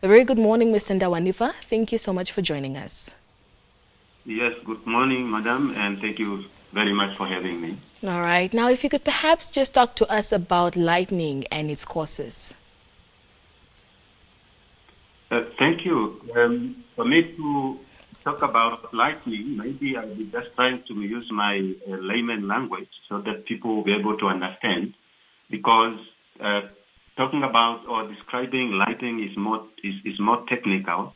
A very good morning, Mr. Ndawanifa. Thank you so much for joining us. Yes, good morning, madam, and thank you very much for having me. All right. Now, if you could perhaps just talk to us about lightning and its causes. Thank you. For me to talk about lightning, maybe I'll be just trying to use my layman language so that people will be able to understand, because talking about or describing lightning is more technical.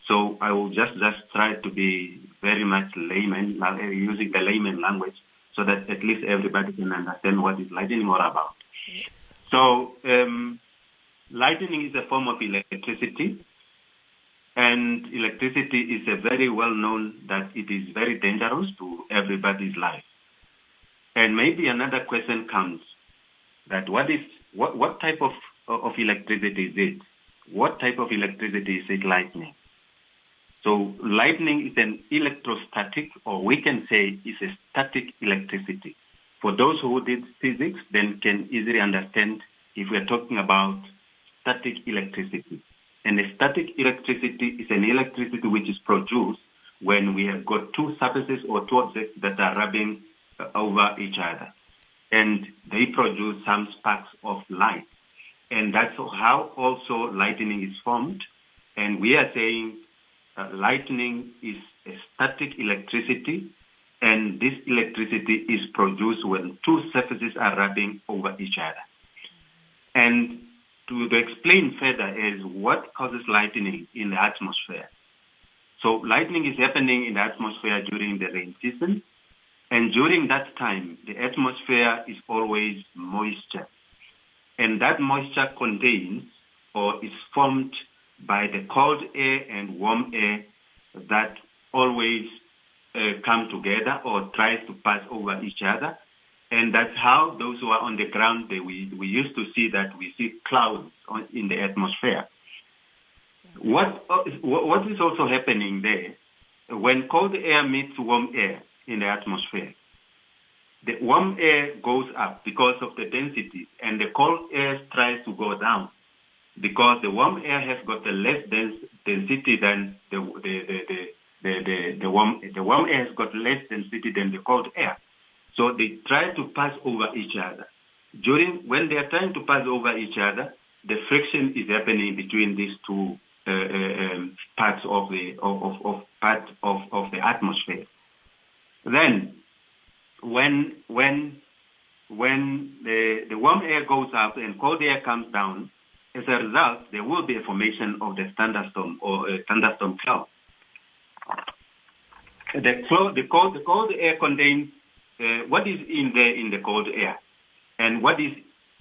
So I will just try to be very much layman, using the layman language, so that at least everybody can understand what is lightning all about. Yes. So lightning is a form of electricity, and electricity is a very well known that it is very dangerous to everybody's life. And maybe another question comes that what type of electricity is it? What type of electricity is it? Lightning. So lightning is an electrostatic, or we can say is a static electricity. For those who did physics, then can easily understand if we are talking about static electricity. And a static electricity is an electricity which is produced when we have got two surfaces or two objects that are rubbing over each other. And they produce some sparks of light. And that's how also lightning is formed. And we are saying lightning is a static electricity, and this electricity is produced when two surfaces are rubbing over each other. And to explain further is what causes lightning in the atmosphere. So lightning is happening in the atmosphere during the rain season, and during that time, the atmosphere is always moisture. And that moisture contains or is formed by the cold air and warm air that always come together or tries to pass over each other. And that's how those who are on the ground, we used to see that we see clouds in the atmosphere. What is also happening there, when cold air meets warm air in the atmosphere, the warm air goes up because of the density, and the cold air tries to go down, because the warm air has got a less density than the warm air has got less density than the cold air. So they try to pass over each other. When they are trying to pass over each other, the friction is happening between these two parts of the atmosphere. Then, when the warm air goes up and cold air comes down, as a result, there will be a formation of the thunderstorm or a thunderstorm cloud. The cold air contains what is in the cold air and what is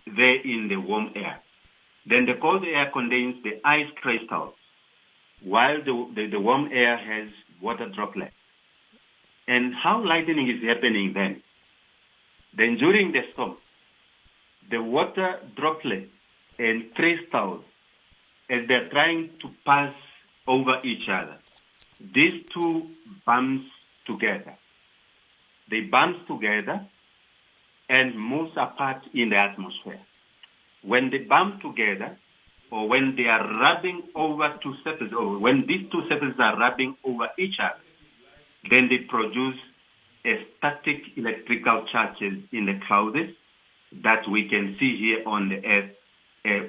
there in the warm air. Then the cold air contains the ice crystals, while the warm air has water droplets. And how lightning is happening then? Then during the storm, the water droplets and crystals, as they're trying to pass over each other, these two bounce together. They bounce together and move apart in the atmosphere. When they bump together, or when they are rubbing over two surfaces, or when these two surfaces are rubbing over each other, then they produce a static electrical charges in the clouds that we can see here on the earth,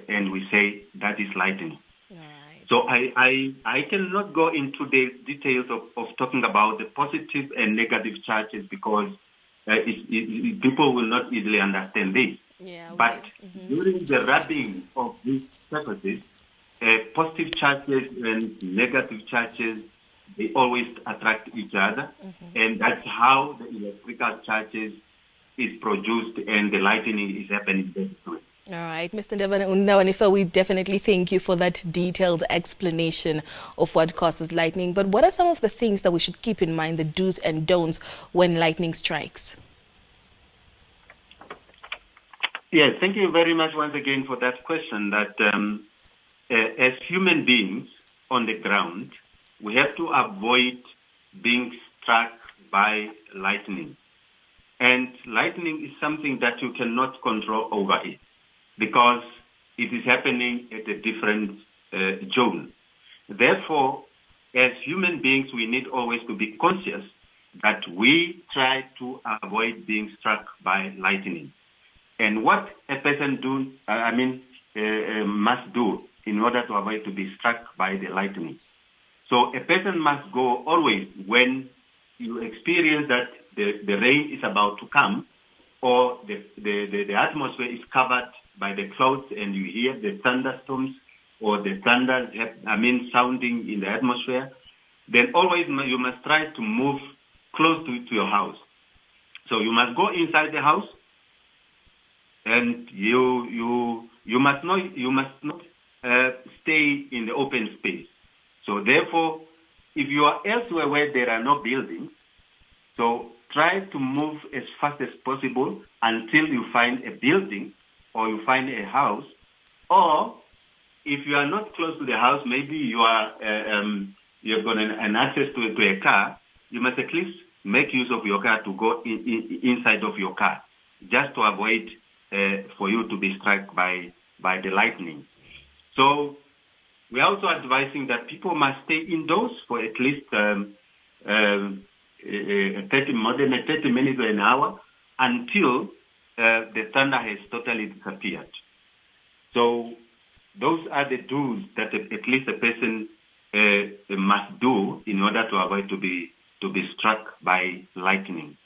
and we say that is lightning. Right. So I cannot go into the details of talking about the positive and negative charges, because people will not easily understand this. Yeah, But during the rubbing of these surfaces, positive charges and negative charges, they always attract each other. And that's how the electrical charges is produced and the lightning is happening there. All right, Mr. Ndawanifa, we definitely thank you for that detailed explanation of what causes lightning. But what are some of the things that we should keep in mind, the do's and don'ts, when lightning strikes? Yes, thank you very much once again for that question. That as human beings on the ground, we have to avoid being struck by lightning. And lightning is something that you cannot control over it, because it is happening at a different zone. Therefore, as human beings, we need always to be conscious that we try to avoid being struck by lightning. And what a person must do in order to avoid to be struck by the lightning. So a person must go always when you experience that the rain is about to come, or the atmosphere is covered by the clouds and you hear the thunderstorms or the thunder sounding in the atmosphere, then always you must try to move close to your house. So you must go inside the house, and you must not stay in the open space. So therefore, if you are elsewhere where there are no buildings, so try to move as fast as possible until you find a building or you find a house. Or if you are not close to the house, maybe you are you've got an access to a car, you must at least make use of your car to go inside of your car, just to avoid for you to be struck by the lightning. So we are also advising that people must stay indoors for at least 30 minutes or an hour until the thunder has totally disappeared. So those are the do's that at least a person must do in order to avoid to be struck by lightning.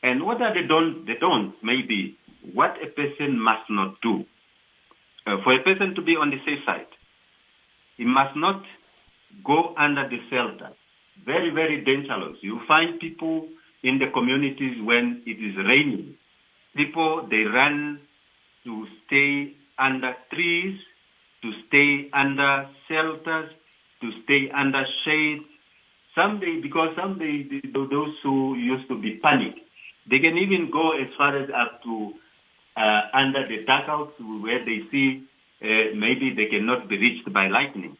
And what are the don'ts? Maybe what a person must not do. For a person to be on the safe side, he must not go under the shelter. Very, very dangerous. You find people in the communities when it is raining. People, they run to stay under trees, to stay under shelters, to stay under shade. Because those who used to be panicked, they can even go as far as up to under the dugouts where they see maybe they cannot be reached by lightning.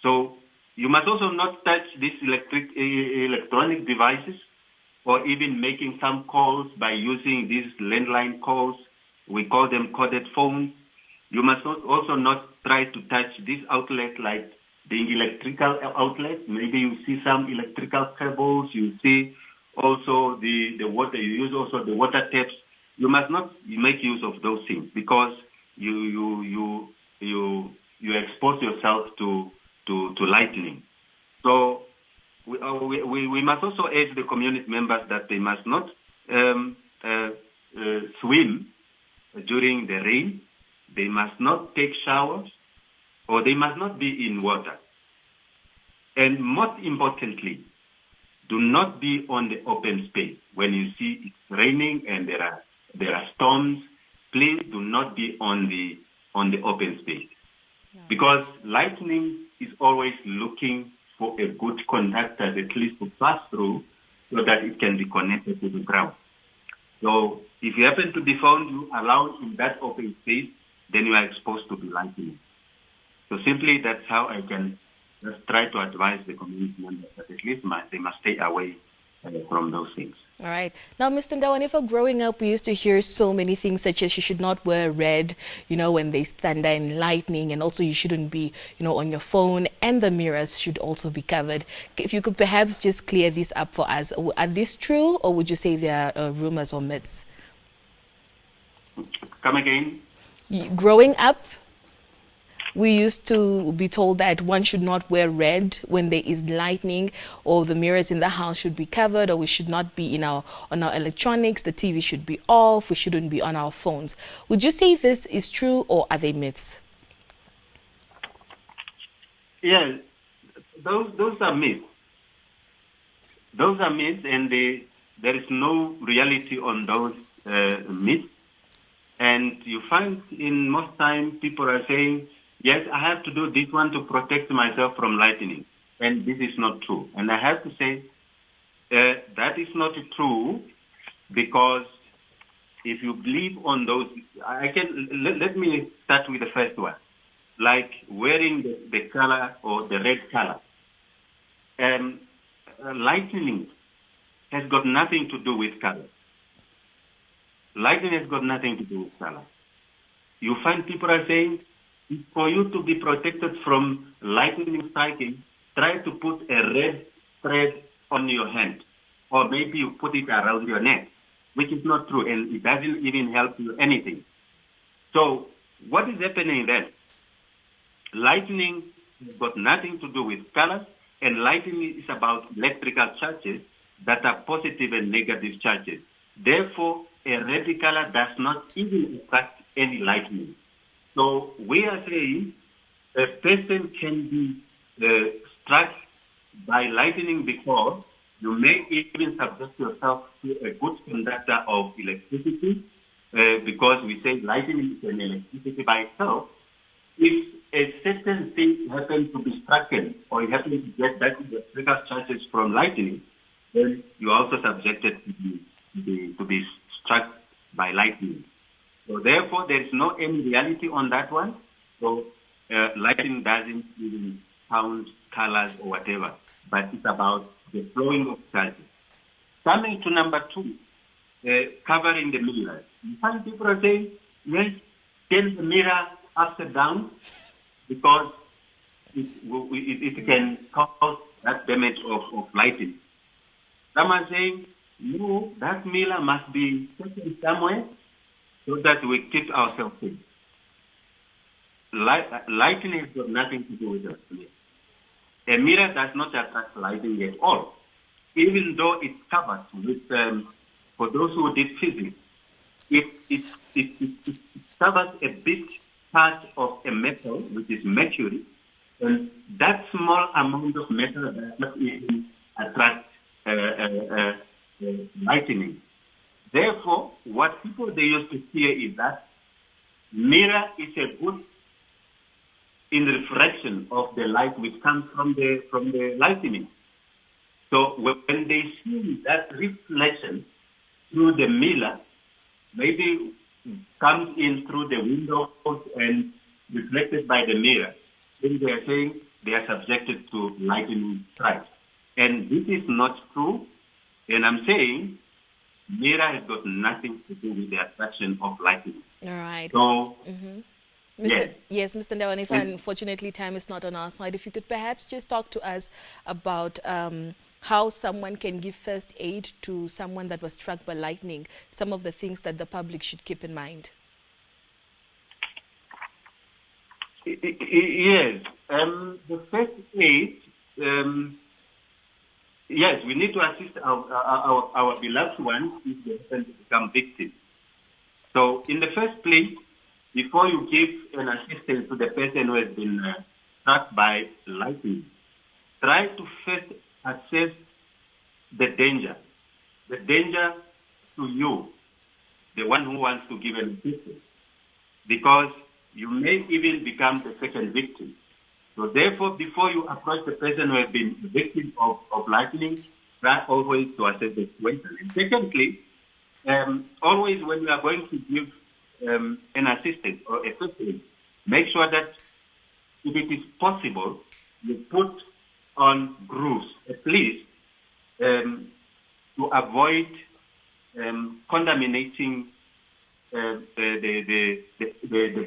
So you must also not touch these electronic devices, or even making some calls by using these landline calls. We call them corded phones. You must also not try to touch this outlet like the electrical outlet. Maybe you see some electrical cables. You see also the water. You use also the water taps. You must not make use of those things because you expose yourself to lightning. So we must also urge the community members that they must not swim during the rain. They must not take showers, or they must not be in water. And most importantly, do not be on the open space. When you see it's raining and there are storms, please do not be on the open space. Yeah. Because lightning is always looking for a good conductor, at least to pass through, so that it can be connected to the ground. So if you happen to be found allowed in that open space, then you are exposed to the lightning. So simply that's how I can just try to advise the community members that at least they must stay away from those things. All right. Now, Mr. Ndawanifa, growing up, we used to hear so many things such as you should not wear red, when there's thunder and lightning, and also you shouldn't be, on your phone, and the mirrors should also be covered. If you could perhaps just clear this up for us. Are these true, or would you say they are rumors or myths? Come again? Growing up, we used to be told that one should not wear red when there is lightning, or the mirrors in the house should be covered, or we should not be on our electronics, the TV should be off, we shouldn't be on our phones. Would you say this is true, or are they myths? Yeah, those are myths. Those are myths, and there is no reality on those myths. And you find in most time people are saying, yes, I have to do this one to protect myself from lightning. And this is not true. And I have to say that is not true, because if you believe on those, let me start with the first one, like wearing the color or the red color. Lightning has got nothing to do with color. Lightning has got nothing to do with color. You find people are saying, For you to be protected from lightning striking, try to put a red thread on your hand, or maybe you put it around your neck, which is not true, and it doesn't even help you anything. So what is happening then? Lightning has got nothing to do with colors, and lightning is about electrical charges that are positive and negative charges. Therefore, a red color does not even attract any lightning. So we are saying a person can be struck by lightning because you may even subject yourself to a good conductor of electricity, because we say lightning is an electricity by itself. If a certain thing happens to be struck or you happen to get that electrical charges from lightning, then you are also subjected to be struck by lightning. So therefore, there is no any reality on that one. So lightning doesn't even count colors or whatever, but it's about the flowing of charges. Coming to number 2, covering the mirrors. Some people are saying, yes, turn the mirror upside down because it can cause that damage of lighting. Some are saying, no, that mirror must be taken somewhere so that we keep ourselves safe. Lighting has got nothing to do with that. A mirror does not attract lighting at all, even though it's covered with, for those who did physics, it covers a big part of a metal, which is mercury, and that small amount of metal does not even attract lightning. Therefore, what people they used to fear is that mirror is a good in refraction of the light which comes from the lightning. So when they see that reflection through the mirror, maybe comes in through the windows and reflected by the mirror, then they are saying they are subjected to lightning strikes. And this is not true. And I'm saying mirror has got nothing to do with the attraction of lightning. All right. So, Yes, Mr. Ndawanifa, unfortunately time is not on our side. If you could perhaps just talk to us about how someone can give first aid to someone that was struck by lightning, some of the things that the public should keep in mind. Yes. The first aid, yes, we need to assist our beloved ones if they happen to become victims. So in the first place, before you give an assistance to the person who has been struck by lightning, try to first assess the danger to you, the one who wants to give an assistance, because you may even become the second victim. So therefore, before you approach the person who has been the victim of lightning, try always to assess the situation. And secondly, always when you are going to give an assistance or a first aid, make sure that if it is possible, you put on grooves, at least, to avoid contaminating the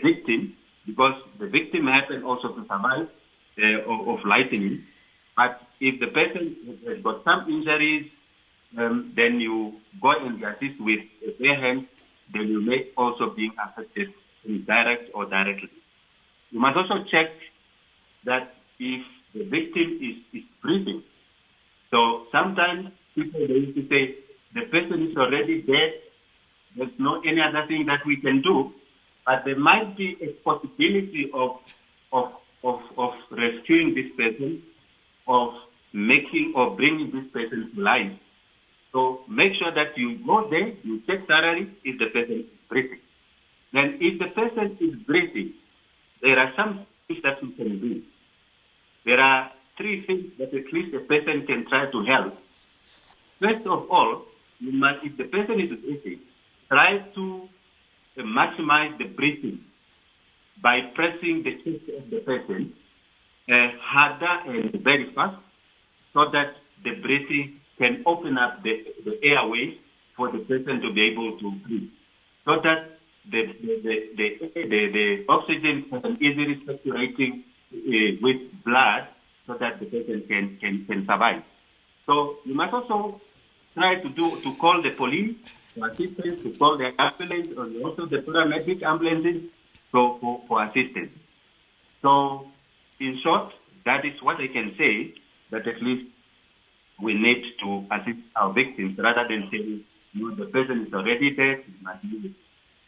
victim, because the victim happens also to survive of lightning. But if the person has got some injuries, then you go and assist with bare hands, then you may also be affected indirect or directly. You must also check that if the victim is breathing. So sometimes people they used to say the person is already dead, there's no any other thing that we can do, but there might be a possibility of rescuing this person, of making or bringing this person to life. So make sure that you go there, you check thoroughly if the person is breathing. Then if the person is breathing, there are some things that you can do. There are 3 things that at least a person can try to help. First of all, you must, if the person is breathing, try to maximize the breathing by pressing the chest of the person harder and very fast, so that the breathing can open up the airways for the person to be able to breathe. So that the oxygen can easily circulating with blood so that the person can survive. So you must also try to call the police for assistance, to call the ambulance, and also the paramedic ambulances for assistance. So in short, that is what I can say, that at least we need to assist our victims rather than saying, the person is already dead, you must leave it.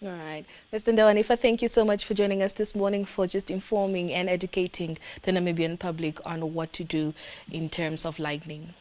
All right. Mr. Ndawanifa, thank you so much for joining us this morning, for just informing and educating the Namibian public on what to do in terms of lightning.